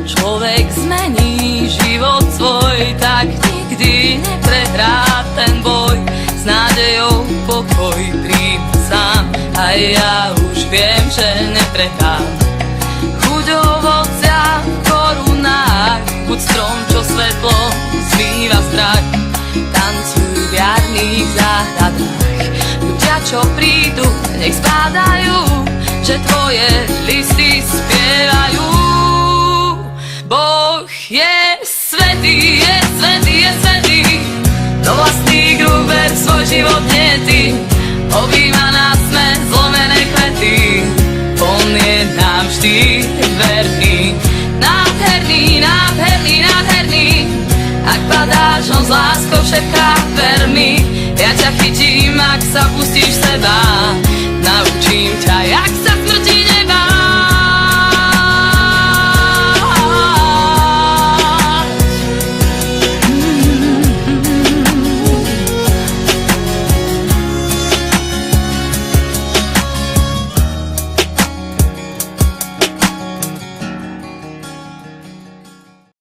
človek zmení život svoj, tak nikdy neprehrá ten boj. S nádejou pokoj príjm sám, a ja už viem, že neprehrám. Chuť ovocia v korunách, buď strom, čo svetlo zmýva strach. Tancuj v jarných záhradách, ľudia, čo prídu, nech spádajú, že tvoje listy spievajú. Boh je svätý, je svätý, je svätý, do vlastných rúk ver svoj život nie ty. Objíma nás sme zlomené kvety, on je nám vždy verný. Nádherný, nádherný, nádherný, ak padáš, on s láskou šepká ver mi. Ja ťa chytím, ak sa pustíš v seba, naučím ťa, jak sa